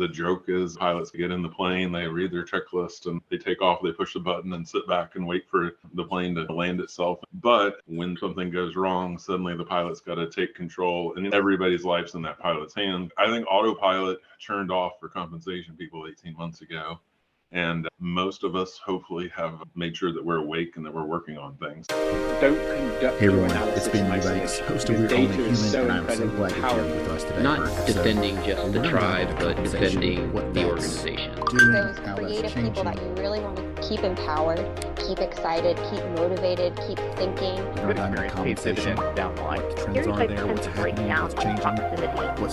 The joke is pilots get in the plane, they read their checklist and they take off, they push the button and sit back and wait for the plane to land itself. But when something goes wrong, suddenly the pilot's got to take control and everybody's life's in that pilot's hand. I think autopilot turned off for compensation people 18 months ago. And most of us hopefully have made sure that we're awake and that we're working on things. Don't conduct Hey everyone, it's Ben Eubanks, host of We're Only Human, and I'm so glad you're here with us today. Not defending just the tribe, but defending the organization. Those creative people that you really want to keep empowered, keep excited, keep motivated, keep thinking. Good conversation down the line. What trends are there, what's happening, what's changing.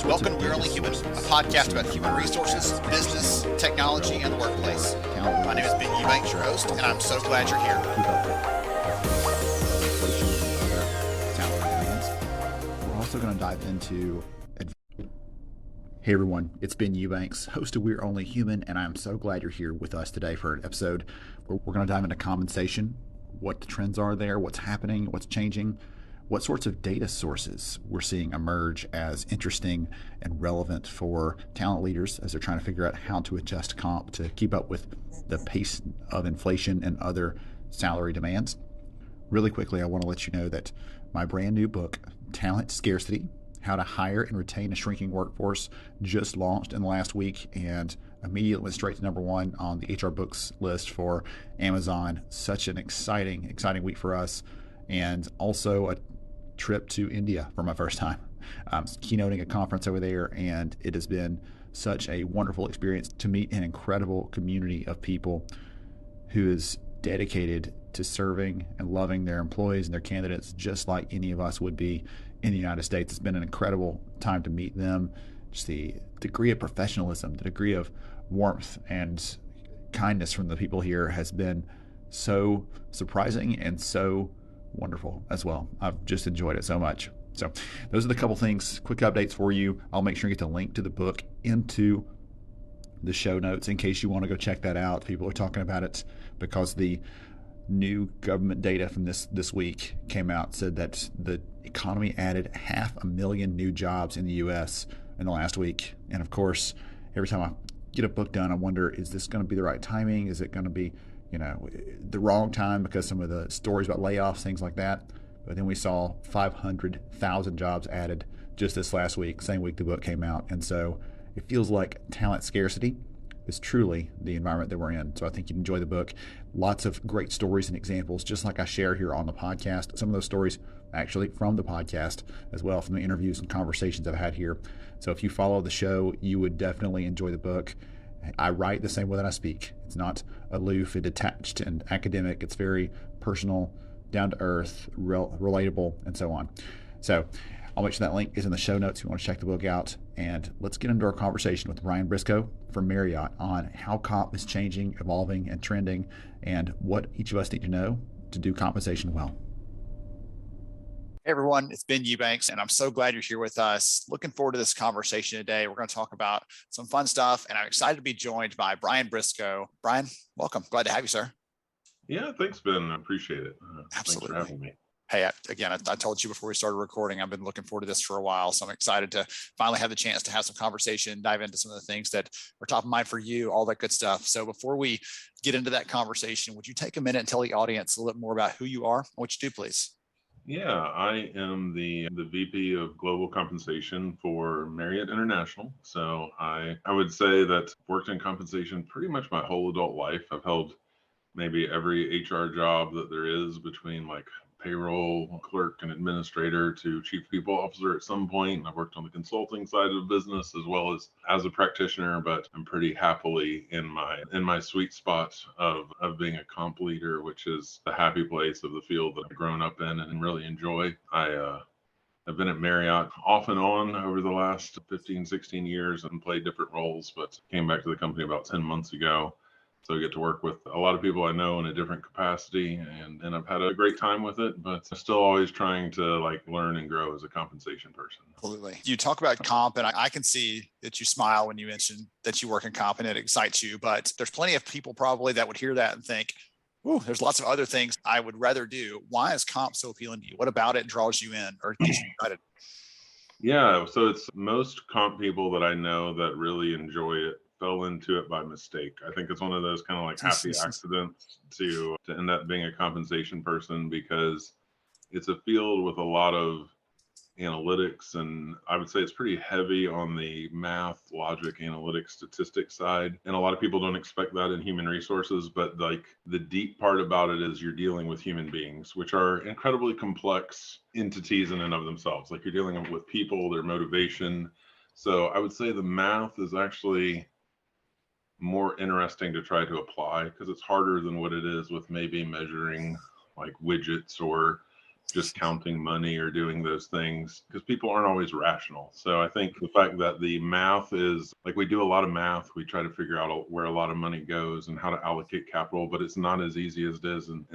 Welcome to We're Only Human, a podcast about human resources, business, technology, and the workplace. My name is Ben Eubanks, your host, and I'm so glad you're here. We're also going to dive into... Hey everyone, it's Ben Eubanks, host of We're Only Human, and I'm so glad you're here with us today for an episode where we're going to dive into compensation, what the trends are there, what's happening, what's changing, what sorts of data sources we're seeing emerge as interesting and relevant for talent leaders as they're trying to figure out how to adjust comp to keep up with the pace of inflation and other salary demands. Really quickly, I want to let you know that my brand new book, Talent Scarcity, How to Hire and Retain a Shrinking Workforce, just launched in the last week and immediately went straight to number one on the HR Books list for Amazon. Such an exciting week for us, and also a trip to India for my first time. I'm keynoting a conference over there, and it has been such a wonderful experience to meet an incredible community of people who is dedicated to serving and loving their employees and their candidates just like any of us would be in the United States. It's been an incredible time to meet them. Just the degree of professionalism, the degree of warmth and kindness from the people here has been so surprising and so wonderful as well. I've just enjoyed it so much. So those are the couple things, quick updates for you. I'll make sure you get the link to the book into the show notes in case you want to go check that out. People are talking about it because the new government data from this week came out, said that the economy added 500,000 new jobs in the U.S. in the last week. And of course, every time I get a book done, I wonder, is this going to be the right timing? Is it going to be the wrong time because some of the stories about layoffs, things like that? But then we saw 500,000 jobs added just this last week, same week the book came out. And so it feels like talent scarcity is truly the environment that we're in. So I think you'd enjoy the book. Lots of great stories and examples, just like I share here on the podcast. Some of those stories actually from the podcast as well, from the interviews and conversations I've had here. So if you follow the show, you would definitely enjoy the book. I write the same way that I speak. It's not aloof and detached and academic. It's very personal, down to earth, relatable, and so on. So I'll make sure that link is in the show notes if you want to check the book out. And let's get into our conversation with Bryan Briscoe from Marriott on how comp is changing, evolving, and trending, and what each of us need to know to do compensation well. Hey everyone, it's Ben Eubanks, and I'm so glad you're here with us. Looking forward to this conversation today. We're going to talk about some fun stuff, and I'm excited to be joined by Bryan Briscoe. Bryan, welcome. Glad to have you, sir. Yeah, thanks, Ben. I appreciate it. Absolutely. Thanks for having me. Hey, I told you before we started recording, I've been looking forward to this for a while. So I'm excited to finally have the chance to have some conversation, dive into some of the things that are top of mind for you, all that good stuff. So before we get into that conversation, would you take a minute and tell the audience a little bit more about who you are and what you do, please? Yeah, I am the VP of Global Compensation for Marriott International. So I would say that I've worked in compensation pretty much my whole adult life. I've held maybe every HR job that there is, between like payroll clerk and administrator to chief people officer at some point. I've worked on the consulting side of the business as well as a practitioner, but I'm pretty happily in my sweet spot of being a comp leader, which is the happy place of the field that I've grown up in and really enjoy. I've been at Marriott off and on over the last 15, 16 years and played different roles, but came back to the company about 10 months ago. So I get to work with a lot of people I know in a different capacity, and I've had a great time with it, but I'm still always trying to learn and grow as a compensation person. Absolutely. You talk about comp, and I can see that you smile when you mention that you work in comp and it excites you, but there's plenty of people probably that would hear that and think, ooh, there's lots of other things I would rather do. Why is comp so appealing to you? What about it draws you in or gets you excited? Yeah, so it's most comp people that I know that really enjoy it fell into it by mistake. I think it's one of those kind of like happy accidents to end up being a compensation person, because it's a field with a lot of analytics, and I would say it's pretty heavy on the math, logic, analytics, statistics side. And a lot of people don't expect that in human resources, but like the deep part about it is you're dealing with human beings, which are incredibly complex entities in and of themselves. Like you're dealing with people, their motivation. So I would say the math is actually more interesting to try to apply, because it's harder than what it is with maybe measuring like widgets or just counting money or doing those things, because people aren't always rational. So I think the fact that the math is like, we do a lot of math, we try to figure out where a lot of money goes and how to allocate capital, but it's not as easy as it is. And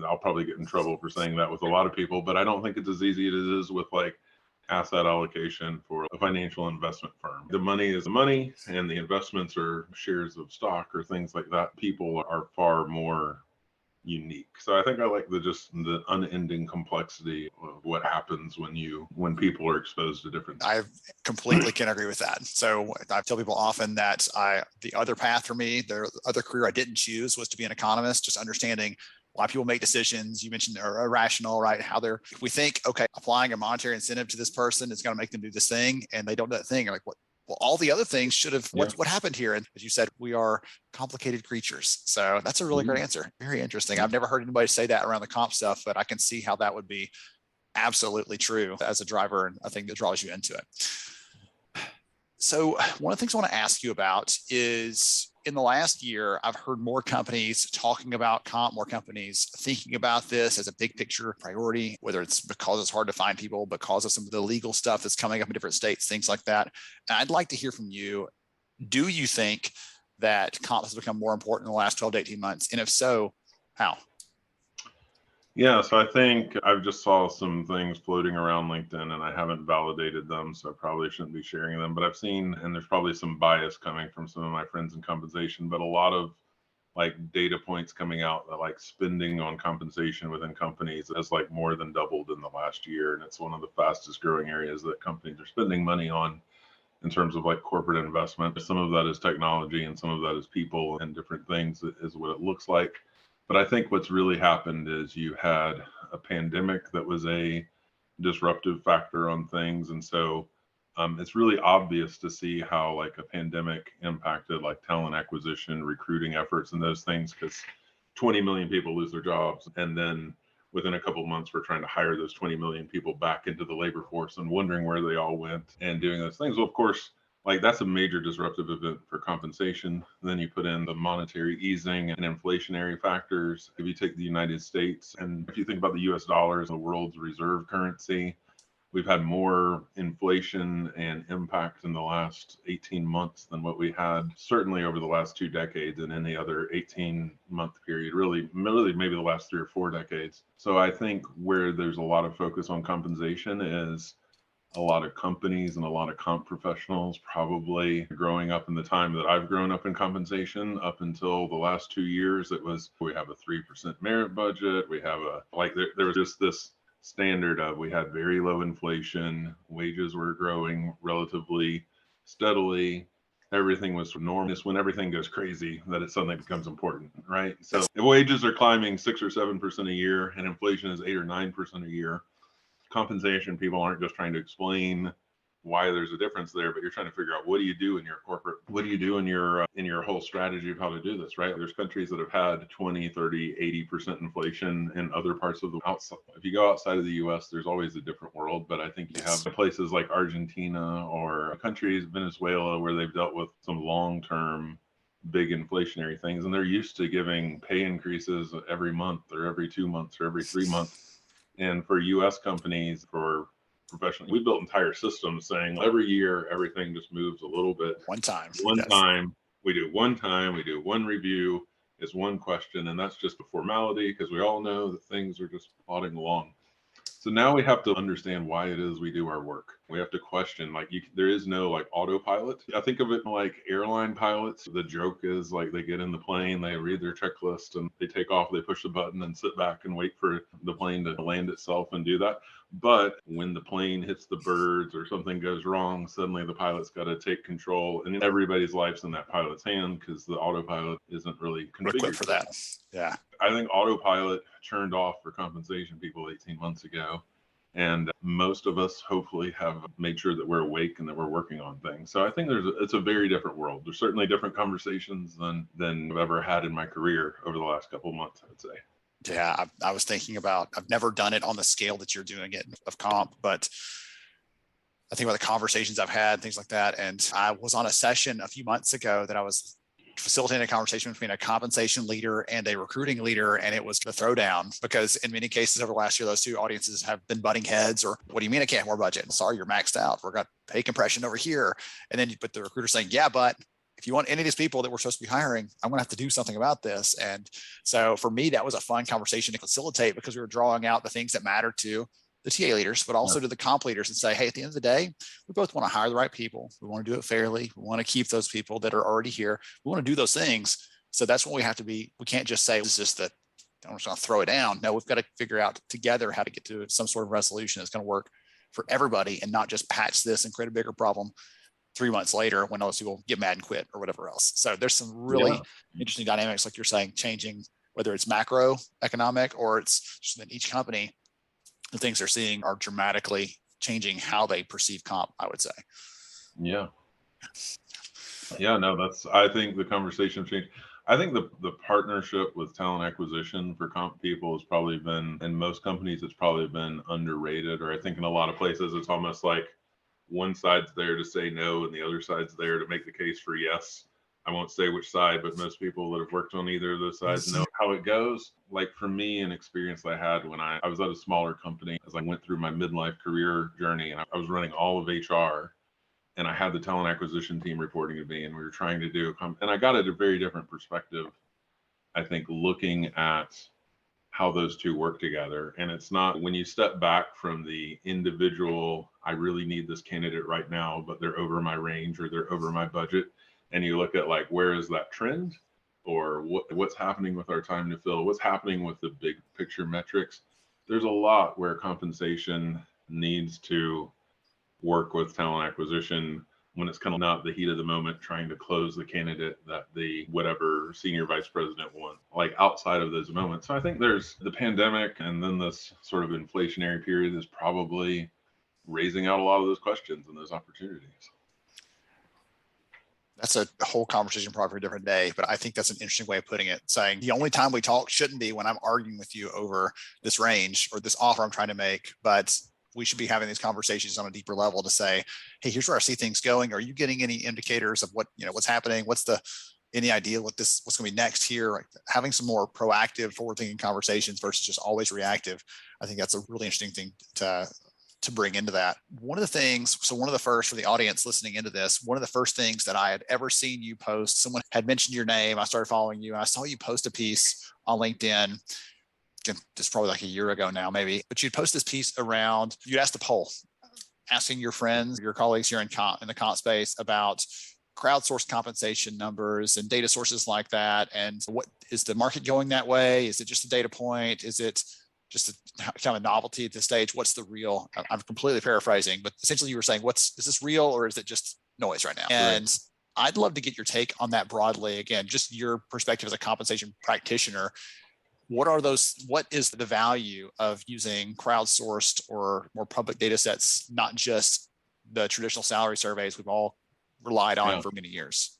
I'll probably get in trouble for saying that with a lot of people, but I don't think it's as easy as it is with like asset allocation for a financial investment firm. The money is the money, and the investments are shares of stock or things like that. People are far more unique. So I think I like the unending complexity of what happens when people are exposed to different things. I completely can agree with that. So I tell people often that the other path for me, the other career I didn't choose, was to be an economist, just understanding why people make decisions. You mentioned they're irrational, right? If we think, okay, applying a monetary incentive to this person is going to make them do this thing, and they don't do that thing, you're like, what? Well, all the other things should have, what happened here? And as you said, we are complicated creatures. So that's a really great answer. Very interesting. I've never heard anybody say that around the comp stuff, but I can see how that would be absolutely true as a driver, and I think that draws you into it. So one of the things I want to ask you about is, in the last year, I've heard more companies talking about comp, more companies thinking about this as a big picture priority, whether it's because it's hard to find people, because of some of the legal stuff that's coming up in different states, things like that. And I'd like to hear from you. Do you think that comp has become more important in the last 12 to 18 months? And if so, how? Yeah, so I think I've just saw some things floating around LinkedIn, and I haven't validated them, so I probably shouldn't be sharing them. But I've seen, and there's probably some bias coming from some of my friends in compensation, but a lot of like data points coming out that like spending on compensation within companies has like more than doubled in the last year. And it's one of the fastest growing areas that companies are spending money on in terms of like corporate investment. Some of that is technology, and some of that is people and different things, is what it looks like. But I think what's really happened is you had a pandemic that was a disruptive factor on things. And so it's really obvious to see how like a pandemic impacted like talent acquisition, recruiting efforts, and those things, because 20 million people lose their jobs. And then within a couple of months, we're trying to hire those 20 million people back into the labor force and wondering where they all went and doing those things. Well, of course, like that's a major disruptive event for compensation. Then you put in the monetary easing and inflationary factors. If you take the United States, and if you think about the US dollar as the world's reserve currency, we've had more inflation and impact in the last 18 months than what we had certainly over the last 2 decades in any other 18-month period, really maybe the last 3 or 4 decades. So I think where there's a lot of focus on compensation is a lot of companies and a lot of comp professionals probably growing up in the time that I've grown up in compensation. Up until the last 2 years, it was, we have a 3% merit budget. We have there was just this standard of, we had very low inflation, wages were growing relatively steadily. Everything was normal. It's when everything goes crazy that it suddenly becomes important, right? So if wages are climbing 6 or 7% a year and inflation is 8 or 9% a year, compensation people aren't just trying to explain why there's a difference there, but you're trying to figure out, what do you do in your corporate, what do you do in your whole strategy of how to do this, right? There's countries that have had 20, 30, 80% inflation in other parts of the outside. If you go outside of the US, there's always a different world, but I think you have places like Argentina or countries, Venezuela, where they've dealt with some long-term big inflationary things, and they're used to giving pay increases every month or every 2 months or every 3 months. And for US companies, for professionals, we built entire systems saying every year, everything just moves a little bit. One time, we do one review, is one question. And that's just a formality, because we all know that things are just plodding along. So now we have to understand why it is we do our work. We have to question, like, there is no like autopilot. I think of it like airline pilots. The joke is like they get in the plane, they read their checklist, and they take off, they push the button and sit back and wait for the plane to land itself and do that. But when the plane hits the birds or something goes wrong, suddenly the pilot's got to take control, and everybody's life's in that pilot's hand because the autopilot isn't really configured Equipped for that. Yeah. I think autopilot turned off for compensation people 18 months ago. And most of us hopefully have made sure that we're awake and that we're working on things. So I think it's a very different world. There's certainly different conversations than I've ever had in my career over the last couple of months, I would say. Yeah, I was thinking about, I've never done it on the scale that you're doing it of comp, but I think about the conversations I've had, things like that. And I was on a session a few months ago that I was facilitating a conversation between a compensation leader and a recruiting leader. And it was a throwdown because in many cases over the last year, those two audiences have been butting heads or what do you mean I can't have more budget? Sorry, you're maxed out. We're got pay compression over here. And then you put the recruiter saying, yeah, but if you want any of these people that we're supposed to be hiring, I'm going to have to do something about this. And so for me, that was a fun conversation to facilitate because we were drawing out the things that matter to the TA leaders, but also to the comp leaders and say, hey, at the end of the day, we both want to hire the right people. We want to do it fairly. We want to keep those people that are already here. We want to do those things. So that's what we have to be. We can't just say, it's just that I'm just going to throw it down. No, we've got to figure out together how to get to some sort of resolution that's going to work for everybody and not just patch this and create a bigger problem 3 months later when those people get mad and quit or whatever else. So there's some really interesting dynamics, like you're saying, changing, whether it's macroeconomic or it's just in each company, the things they're seeing are dramatically changing how they perceive comp, I would say. Yeah. Yeah, no, I think the conversation changed. I think the partnership with talent acquisition for comp people has probably been, in most companies, it's probably been underrated, or I think in a lot of places, it's almost like one side's there to say no and the other side's there to make the case for yes. I won't say which side, but most people that have worked on either of those sides know how it goes. Like for me, an experience I had when I was at a smaller company as I went through my midlife career journey, and I was running all of HR, and I had the talent acquisition team reporting to me, and we were trying to do, and I got at a very different perspective, I think, looking at how those two work together. And it's not, when you step back from the individual, I really need this candidate right now, but they're over my range or they're over my budget. And you look at like, where is that trend, or what's happening with our time to fill? What's happening with the big picture metrics? There's a lot where compensation needs to work with talent acquisition when it's kind of not the heat of the moment, trying to close the candidate that the whatever senior vice president wants, like outside of those moments. So I think there's the pandemic, and then this sort of inflationary period is probably raising out a lot of those questions and those opportunities. That's a whole conversation probably for a different day, but I think that's an interesting way of putting it, saying the only time we talk shouldn't be when I'm arguing with you over this range or this offer I'm trying to make, but we should be having these conversations on a deeper level to say, hey, here's where I see things going. Are you getting any indicators of what's happening? Any idea what's going to be next here? Like having some more proactive, forward-thinking conversations versus just always reactive. I think that's a really interesting thing to bring into that. One of the first, for the audience listening into this, one of the first things that I had ever seen you post, someone had mentioned your name. I started following you and I saw you post a piece on LinkedIn. It's probably like a year ago now, maybe, but you'd post this piece around, you'd asked a poll asking your friends, your colleagues here in the comp space about crowdsourced compensation numbers and data sources like that. And what is the market going that way? Is it just a data point? Is it just a kind of novelty at this stage? What's the real? I'm completely paraphrasing, but essentially you were saying, is this real or is it just noise right now? And right. I'd love to get your take on that broadly. Again, just your perspective as a compensation practitioner. What is the value of using crowdsourced or more public data sets, not just the traditional salary surveys we've all relied on for many years?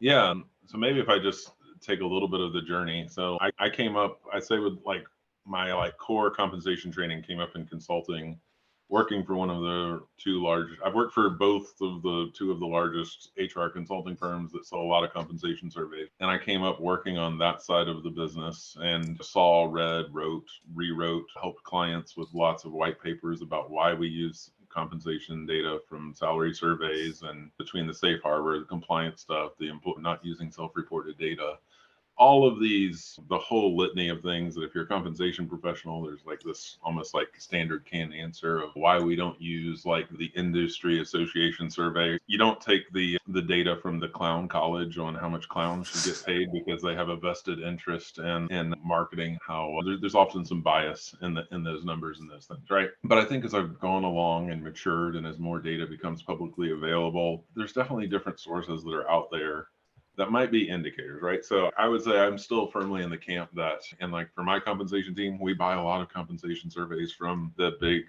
Yeah. So maybe if I just take a little bit of the journey. So I came up, I say with like my core compensation training came up in consulting, working for one of the I've worked for both of the two of the largest HR consulting firms that sell a lot of compensation surveys. And I came up working on that side of the business and saw, read, wrote, rewrote, helped clients with lots of white papers about why we use compensation data from salary surveys, and between the safe harbor, the compliance stuff, the not using self-reported data, all of these, the whole litany of things that if you're a compensation professional, there's like this almost like standard canned answer of why we don't use like the industry association survey. You don't take the data from the clown college on how much clowns should get paid because they have a vested interest in marketing. How there's often some bias in those numbers and those things, right? But I think as I've gone along and matured and as more data becomes publicly available, there's definitely different sources that are out there that might be indicators, right? So I would say I'm still firmly in the camp that, and like for my compensation team, we buy a lot of compensation surveys from the big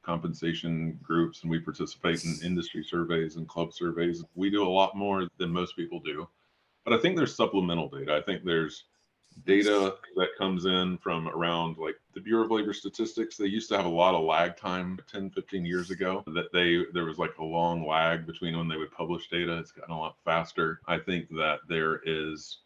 compensation groups, and we participate in industry surveys and club surveys. We do a lot more than most people do. But I think there's supplemental data. I think there's data that comes in from around like the Bureau of Labor Statistics. They used to have a lot of lag time 10, 15 years ago that there was like a long lag between when they would publish data. It's gotten a lot faster. I think that there's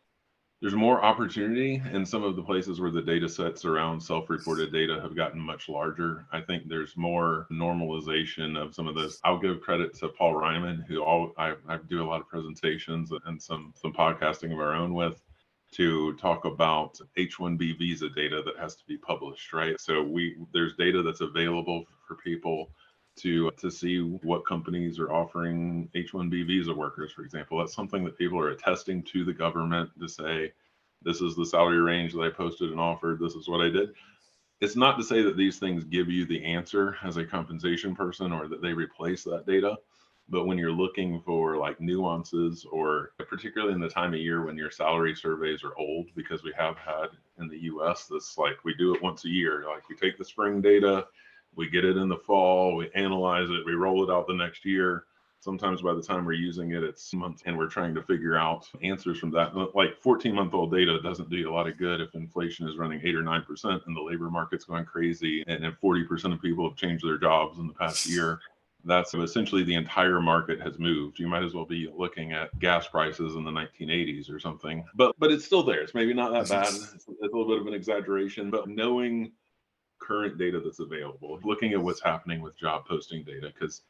more opportunity in some of the places where the data sets around self-reported data have gotten much larger. I think there's more normalization of some of this. I'll give credit to Paul Ryman, who I do a lot of presentations and some podcasting of our own with, to talk about H-1B visa data that has to be published, right? So there's data that's available for people to see what companies are offering H-1B visa workers, for example. That's something that people are attesting to the government to say, this is the salary range that I posted and offered, this is what I did. It's not to say that these things give you the answer as a compensation person or that they replace that data. But when you're looking for like nuances, or particularly in the time of year when your salary surveys are old, because we have had in the US this, like, we do it once a year. Like we take the spring data, we get it in the fall, we analyze it, we roll it out the next year. Sometimes by the time we're using it, it's months, and we're trying to figure out answers from that. Like 14-month-old data doesn't do you a lot of good if inflation is running 8 or 9% and the labor market's going crazy, and if 40% of people have changed their jobs in the past year. That's essentially the entire market has moved. You might as well be looking at gas prices in the 1980s or something. But it's still there. It's maybe not that bad. It's a little bit of an exaggeration, but knowing current data that's available, looking at what's happening with job posting data, because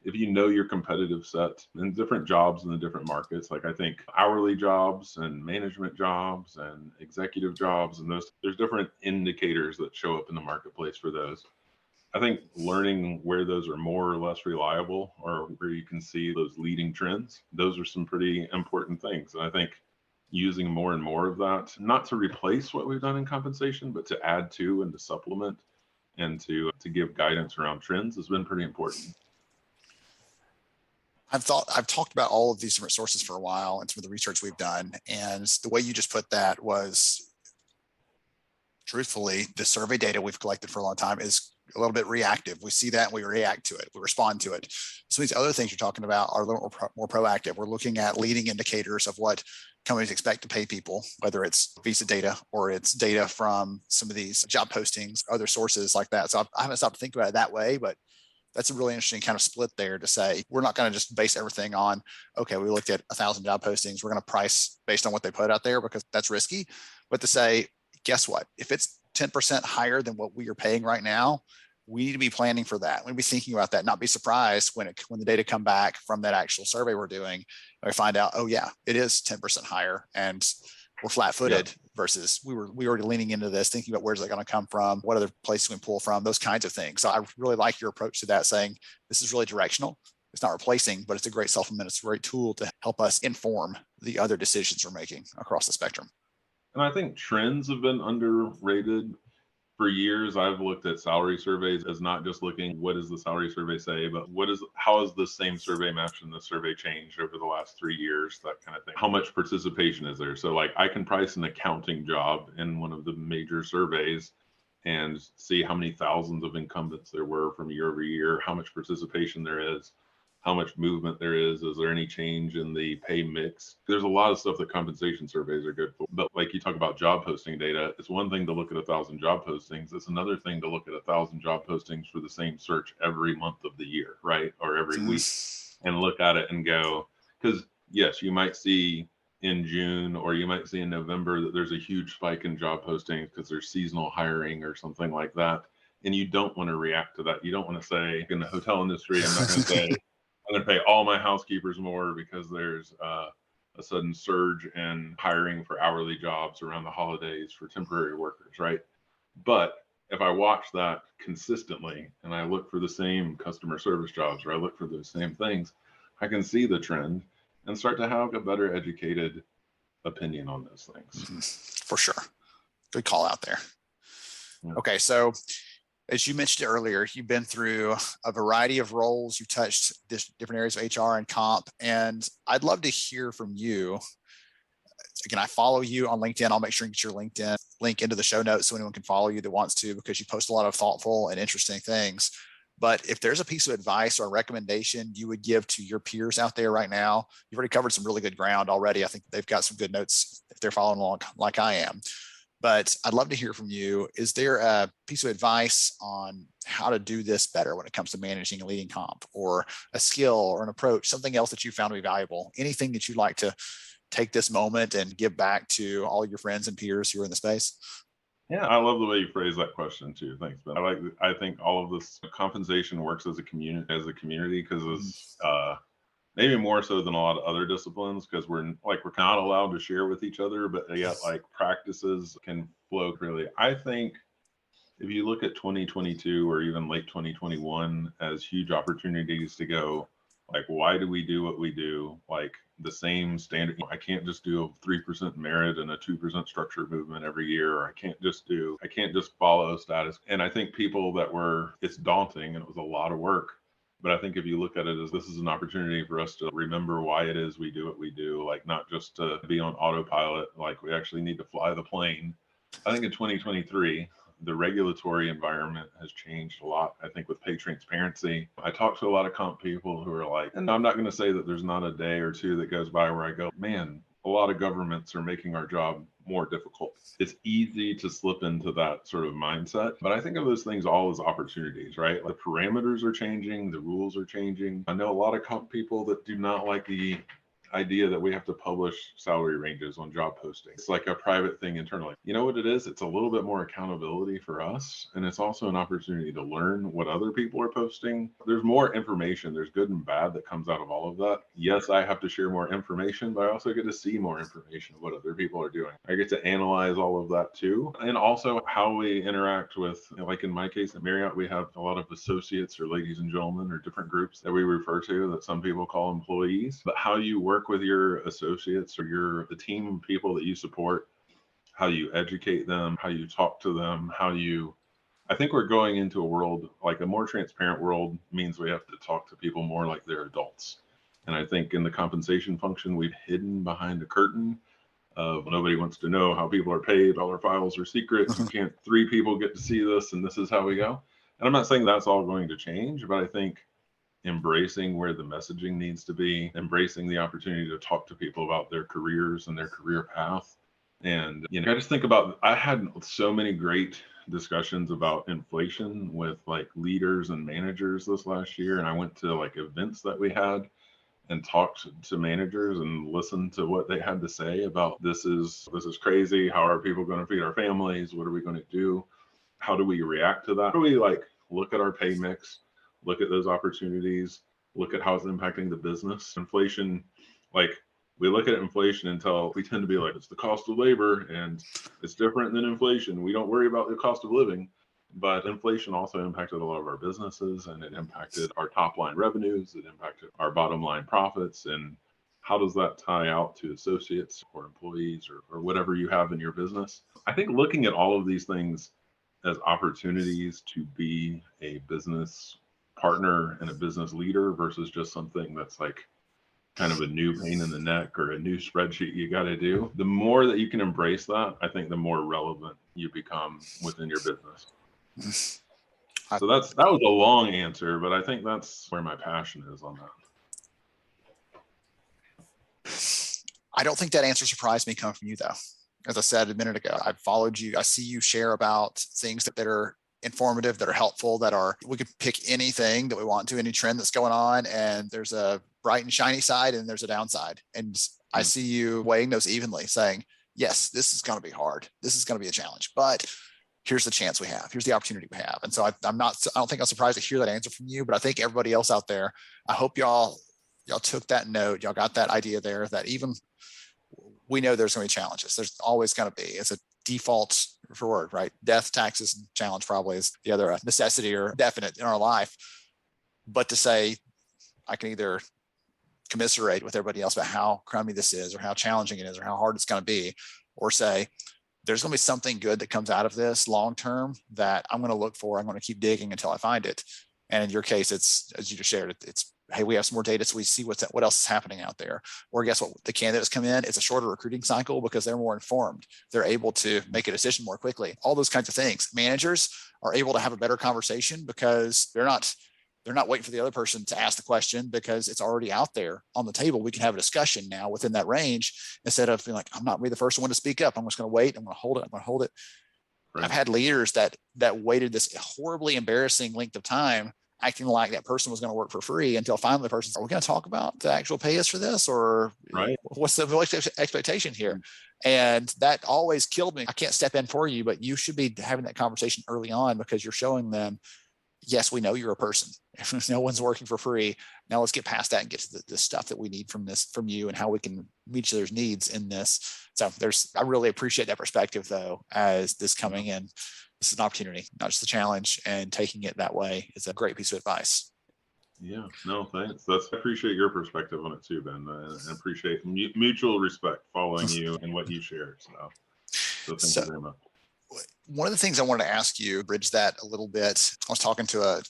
if you know your competitive set in different jobs in the different markets, like I think hourly jobs and management jobs and executive jobs, and there's different indicators that show up in the marketplace for those. I think learning where those are more or less reliable, or where you can see those leading trends, those are some pretty important things. And I think using more and more of that, not to replace what we've done in compensation, but to add to and to supplement and to give guidance around trends has been pretty important. I've talked about all of these different sources for a while and some of the research we've done. And the way you just put that was, truthfully, the survey data we've collected for a long time is a little bit reactive. We see that and we react to it. We respond to it. Some of these other things you're talking about are a little more proactive. We're looking at leading indicators of what companies expect to pay people, whether it's visa data or it's data from some of these job postings, other sources like that. So I haven't stopped to think about it that way, but that's a really interesting kind of split there to say, we're not going to just base everything on, okay, we looked at 1,000 job postings, we're going to price based on what they put out there because that's risky. But to say, guess what? If it's 10% higher than what we are paying right now, we need to be planning for that. We need to be thinking about that, not be surprised when the data come back from that actual survey we're doing, and we find out, oh yeah, it is 10% higher and we're flat-footed. Versus we were already leaning into this, thinking about where's it going to come from, what other places we can pull from, those kinds of things. So I really like your approach to that, saying this is really directional. It's not replacing, but it's a great supplement. It's a great tool to help us inform the other decisions we're making across the spectrum. And I think trends have been underrated. For years, I've looked at salary surveys as not just looking, what does the salary survey say, but how has the same survey matched and the survey changed over the last 3 years, that kind of thing. How much participation is there? So like I can price an accounting job in one of the major surveys and see how many thousands of incumbents there were from year over year, how much participation there is, how much movement there is there any change in the pay mix? There's a lot of stuff that compensation surveys are good for. But like you talk about job posting data, it's one thing to look at 1,000 job postings. It's another thing to look at 1,000 job postings for the same search every month of the year, right? Or every week, and look at it and go, because yes, you might see in June or you might see in November that there's a huge spike in job postings because there's seasonal hiring or something like that. And you don't want to react to that. You don't want to say, in the hotel industry, I'm not going to say, I'm going to pay all my housekeepers more because there's a a sudden surge in hiring for hourly jobs around the holidays for temporary workers, right? But if I watch that consistently and I look for the same customer service jobs or I look for those same things, I can see the trend and start to have a better educated opinion on those things. For sure. Good call out there. Yeah. Okay, so as you mentioned earlier, you've been through a variety of roles. You touched different areas of HR and comp, and I'd love to hear from you. Again, I follow you on LinkedIn. I'll make sure and get your LinkedIn link into the show notes so anyone can follow you that wants to, because you post a lot of thoughtful and interesting things. But if there's a piece of advice or a recommendation you would give to your peers out there right now, you've already covered some really good ground already. I think they've got some good notes if they're following along like I am. But I'd love to hear from you. Is there a piece of advice on how to do this better when it comes to managing and leading comp, or a skill or an approach, something else that you found to be valuable? Anything that you'd like to take this moment and give back to all your friends and peers who are in the space? Yeah, I love the way you phrase that question too. Thanks, Ben. I think all of this compensation works as a community because it's maybe more so than a lot of other disciplines, because we're not allowed to share with each other, but yet like practices can flow freely. I think if you look at 2022 or even late 2021 as huge opportunities to go, like, why do we do what we do? Like the same standard. I can't just do a 3% merit and a 2% structure movement every year. Or I can't just follow status. And I think it's daunting and it was a lot of work. But I think if you look at it as this is an opportunity for us to remember why it is we do what we do, like not just to be on autopilot, like we actually need to fly the plane. I think in 2023, the regulatory environment has changed a lot. I think with pay transparency, I talk to a lot of comp people who are like, and I'm not going to say that there's not a day or two that goes by where I go, man, a lot of governments are making our job more difficult. It's easy to slip into that sort of mindset, but I think of those things all as opportunities, right? Like the parameters are changing, the rules are changing. I know a lot of comp people that do not like the idea that we have to publish salary ranges on job postings. It's like a private thing internally. You know what it is? It's a little bit more accountability for us. And it's also an opportunity to learn what other people are posting. There's more information. There's good and bad that comes out of all of that. Yes, I have to share more information, but I also get to see more information of what other people are doing. I get to analyze all of that too. And also how we interact with, like in my case at Marriott, we have a lot of associates or ladies and gentlemen or different groups that we refer to that some people call employees, but how you work with your associates or the team of people that you support, how you educate them, how you talk to them, I think we're going into a world, like a more transparent world means we have to talk to people more like they're adults. And I think in the compensation function, we've hidden behind a curtain of nobody wants to know how people are paid, all our files are secret, three people get to see this, and this is how we go. And I'm not saying that's all going to change, but I think embracing where the messaging needs to be, embracing the opportunity to talk to people about their careers and their career path. And, I just think about, I had so many great discussions about inflation with like leaders and managers this last year. And I went to like events that we had and talked to managers and listened to what they had to say about this is crazy. How are people going to feed our families? What are we going to do? How do we react to that? How do we like look at our pay mix? Look at those opportunities, look at how it's impacting the business. Inflation, like we look at inflation until we tend to be like, it's the cost of labor and it's different than inflation. We don't worry about the cost of living, but inflation also impacted a lot of our businesses and it impacted our top line revenues. It impacted our bottom line profits. And how does that tie out to associates or employees or whatever you have in your business? I think looking at all of these things as opportunities to be a business partner and a business leader versus just something that's like kind of a new pain in the neck or a new spreadsheet you got to do. The more that you can embrace that, I think the more relevant you become within your business. So that was a long answer, but I think that's where my passion is on that. I don't think that answer surprised me coming from you though. As I said a minute ago, I've followed you. I see you share about things that are informative, that are helpful, we could pick anything that we want to, any trend that's going on, and there's a bright and shiny side and there's a downside. And I see you weighing those evenly, saying, yes, this is going to be hard. This is going to be a challenge, but here's the chance we have. Here's the opportunity we have. And so I don't think I'm surprised to hear that answer from you, but I think everybody else out there, I hope y'all took that note. Y'all got that idea there, that even we know there's going to be challenges. There's always going to be. It's a default word, right? Death, taxes, and challenge probably is the other necessity or definite in our life. But to say, I can either commiserate with everybody else about how crummy this is or how challenging it is or how hard it's going to be, or say, there's going to be something good that comes out of this long term that I'm going to look for. I'm going to keep digging until I find it. And in your case, it's, as you just shared, it's, hey, we have some more data, so we see what else is happening out there. Or guess what? The candidates come in, it's a shorter recruiting cycle because they're more informed. They're able to make a decision more quickly. All those kinds of things. Managers are able to have a better conversation because they're not waiting for the other person to ask the question because it's already out there on the table. We can have a discussion now within that range instead of being like, I'm not be the first one to speak up. I'm just going to wait. I'm going to hold it. I'm going to hold it. Right. I've had leaders that waited this horribly embarrassing length of time acting like that person was going to work for free until finally the person said, are we going to talk about the actual pay us for this? Or right. What's the expectation here? And that always killed me. I can't step in for you, but you should be having that conversation early on because you're showing them, yes, we know you're a person. No one's working for free. Now let's get past that and get to the stuff that we need from you and how we can meet each other's needs in this. So I really appreciate that perspective though, as this coming in. This is an opportunity, not just a challenge, and taking it that way is a great piece of advice. Yeah, no, thanks. I appreciate your perspective on it too, Ben. I appreciate mutual respect following you and what you shared. So thank you very much. One of the things I wanted to ask you, bridge that a little bit. I was talking to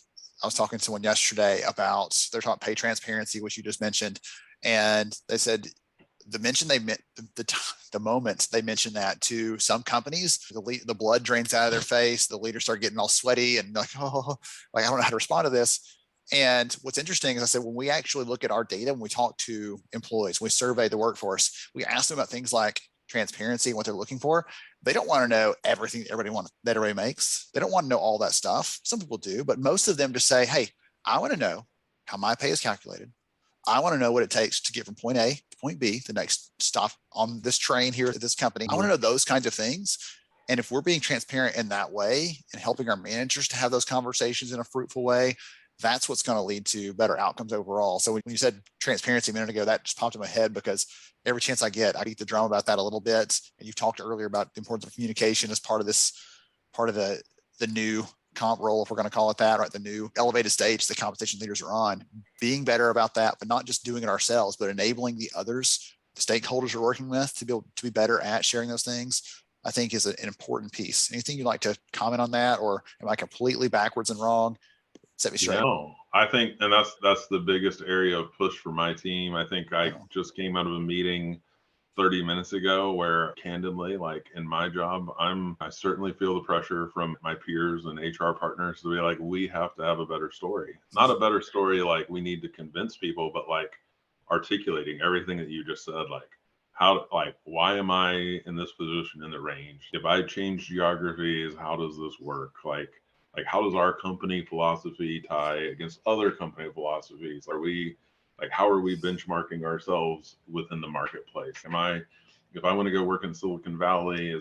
someone yesterday about, they're talking pay transparency, which you just mentioned. And they said, the moment they mentioned that to some companies, the blood drains out of their face. The leaders start getting all sweaty and like, oh, like I don't know how to respond to this. And what's interesting is I said, when we actually look at our data, when we talk to employees, when we survey the workforce, we ask them about things like transparency and what they're looking for. They don't want to know everything that everybody makes. They don't want to know all that stuff. Some people do, but most of them just say, hey, I want to know how my pay is calculated. I want to know what it takes to get from point A to point B, the next stop on this train here at this company. I want to know those kinds of things. And if we're being transparent in that way and helping our managers to have those conversations in a fruitful way, that's what's going to lead to better outcomes overall. So when you said transparency a minute ago, that just popped in my head because every chance I get, I beat the drum about that a little bit. And you've talked earlier about the importance of communication as part of the new comp role, if we're going to call it that, right? The new elevated stage the compensation leaders are on, being better about that, but not just doing it ourselves, but enabling the others, the stakeholders we're working with to be able to be better at sharing those things, I think is an important piece. Anything you'd like to comment on that, or am I completely backwards and wrong? Set me straight. No, I think, and that's the biggest area of push for my team. I think I just came out of a meeting 30 minutes ago where candidly, like in my job, I certainly feel the pressure from my peers and HR partners to be like, we have to have a better story. Not a better story like we need to convince people, but like articulating everything that you just said, like why am I in this position in the range? If I change geographies, how does this work? Like how does our company philosophy tie against other company philosophies? How are we benchmarking ourselves within the marketplace? If I want to go work in Silicon Valley,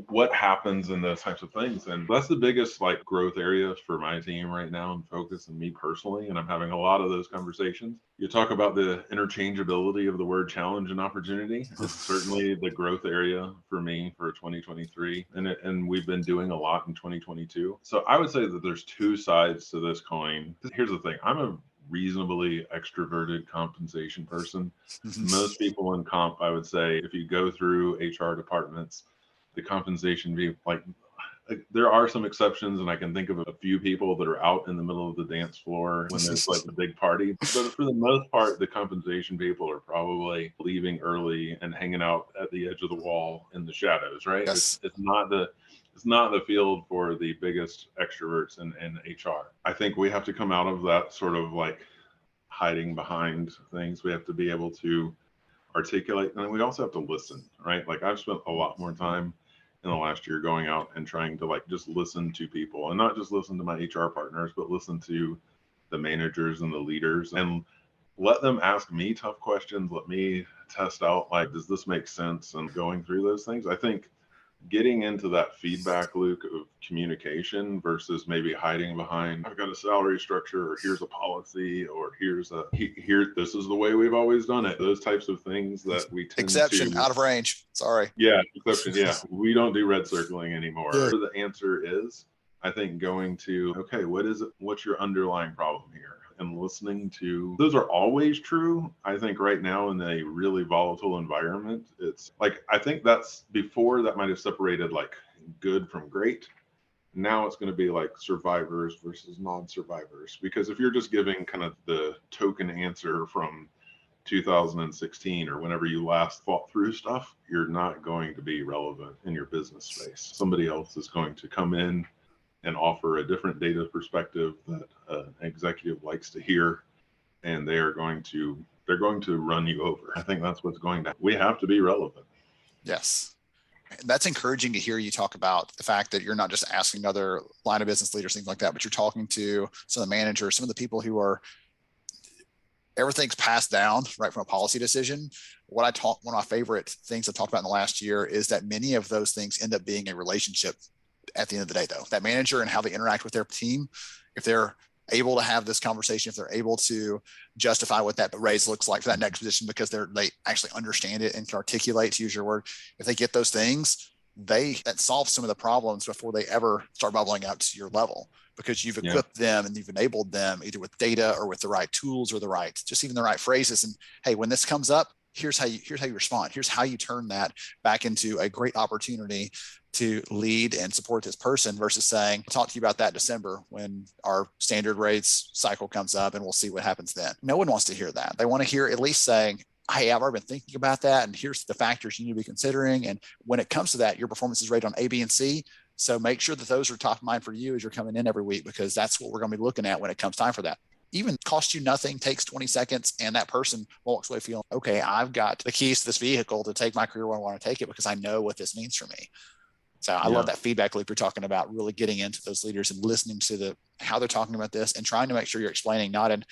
what happens in those types of things? And that's the biggest growth area for my team right now and focus and me personally. And I'm having a lot of those conversations. You talk about the interchangeability of the word challenge and opportunity. It's certainly the growth area for me for 2023. And we've been doing a lot in 2022. So I would say that there's two sides to this coin. Here's the thing. I'm a reasonably extroverted compensation person. Most people in comp, I would say, if you go through HR departments, the compensation there are some exceptions, and I can think of a few people that are out in the middle of the dance floor when there's the big party. But for the most part, the compensation people are probably leaving early and hanging out at the edge of the wall in the shadows, right? Yes. It's not the field for the biggest extroverts in HR. I think we have to come out of that sort of hiding behind things. We have to be able to articulate, and we also have to listen, right? I've spent a lot more time in the last year going out and trying to just listen to people, and not just listen to my HR partners, but listen to the managers and the leaders and let them ask me tough questions. Let me test out, does this make sense? And going through those things, I think getting into that feedback loop of communication versus maybe hiding behind, I've got a salary structure, or here's a policy, or here, this is the way we've always done it. Those types of things that we tend Exception, out of range. Sorry. Yeah, exception. Yeah, we don't do red circling anymore. Yeah. The answer is, I think, going to, okay, what is it? What's your underlying problem here? And listening to, those are always true. I think right now in a really volatile environment, it's like, I think that's before that might have separated like good from great. Now it's going to be like survivors versus non-survivors, because if you're just giving kind of the token answer from 2016 or whenever you last fought through stuff, you're not going to be relevant in your business space. Somebody else is going to come in and offer a different data perspective that an executive likes to hear, and they're going to run you over. I think that's what's going to, we have to be relevant. Yes. That's encouraging to hear you talk about the fact that you're not just asking other line of business leaders, things like that, but you're talking to some of the managers, some of the people who are, everything's passed down right from a policy decision. One of my favorite things I've talked about in the last year is that many of those things end up being a relationship at the end of the day, though. That manager and how they interact with their team, if they're able to have this conversation, if they're able to justify what that raise looks like for that next position because they actually understand it and can articulate, to use your word, if they get those things, that solves some of the problems before they ever start bubbling up to your level, because you've equipped them and you've enabled them either with data or with the right tools or just even the right phrases. And hey, when this comes up, here's how you respond. Here's how you turn that back into a great opportunity to lead and support this person, versus saying, I'll talk to you about that in December when our standard rates cycle comes up and we'll see what happens then. No one wants to hear that. They want to hear at least saying, hey, I've already been thinking about that, and here's the factors you need to be considering. And when it comes to that, your performance is rated on A, B, and C. So make sure that those are top of mind for you as you're coming in every week, because that's what we're going to be looking at when it comes time for that. Even costs you nothing, takes 20 seconds, and that person walks away feeling, okay, I've got the keys to this vehicle to take my career where I want to take it because I know what this means for me. So I love that feedback loop you're talking about, really getting into those leaders and listening to how they're talking about this and trying to make sure you're explaining not in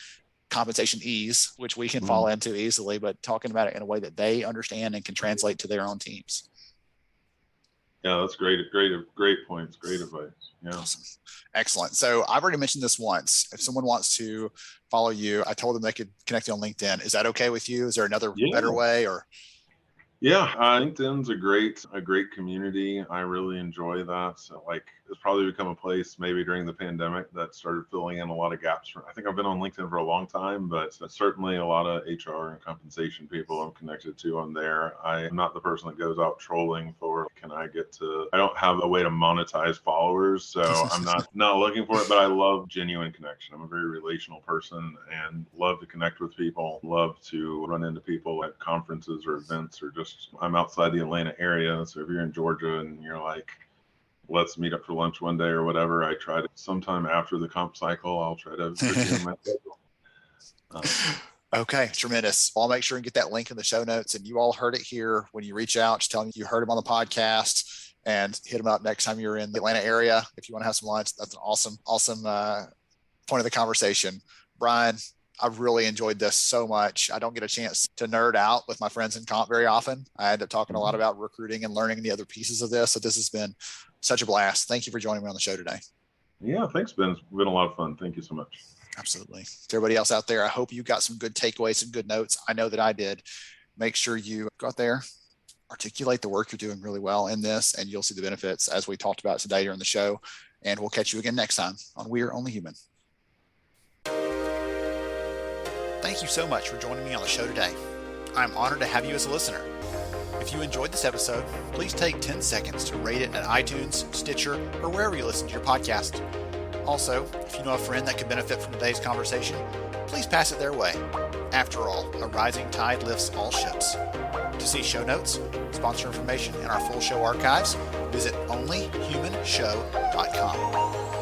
compensation ease, which we can fall into easily, but talking about it in a way that they understand and can translate to their own teams. Yeah, that's great points, great advice. Yeah. Awesome. Excellent. So I've already mentioned this once. If someone wants to follow you, I told them they could connect you on LinkedIn. Is that okay with you? Is there another better way? Or yeah, LinkedIn's a great community. I really enjoy that. So it's probably become a place maybe during the pandemic that started filling in a lot of gaps. I think I've been on LinkedIn for a long time, but certainly a lot of HR and compensation people I'm connected to on there. I'm not the person that goes out trolling for, I don't have a way to monetize followers, so I'm not looking for it, but I love genuine connection. I'm a very relational person and love to connect with people, love to run into people at conferences or events, or just, I'm outside the Atlanta area. So if you're in Georgia and you're like, let's meet up for lunch one day or whatever, I try to, sometime after the comp cycle, I'll try to put you in my schedule. Okay, tremendous. I'll make sure and get that link in the show notes. And you all heard it here. When you reach out, just tell them you heard them on the podcast, and hit them up next time you're in the Atlanta area. If you want to have some lunch, that's an awesome point of the conversation. Bryan, I've really enjoyed this so much. I don't get a chance to nerd out with my friends in comp very often. I end up talking a lot about recruiting and learning the other pieces of this. So this has been such a blast. Thank you for joining me on the show today. Yeah, thanks, Ben. It's been a lot of fun. Thank you so much. Absolutely. To everybody else out there, I hope you got some good takeaways, some good notes. I know that I did. Make sure you go out there, articulate the work you're doing really well in this, and you'll see the benefits as we talked about today during the show. And we'll catch you again next time on We're Only Human. Thank you so much for joining me on the show today. I'm honored to have you as a listener. If you enjoyed this episode, please take 10 seconds to rate it at iTunes, Stitcher, or wherever you listen to your podcast. Also, if you know a friend that could benefit from today's conversation, please pass it their way. After all, a rising tide lifts all ships. To see show notes, sponsor information, and our full show archives, visit onlyhumanshow.com.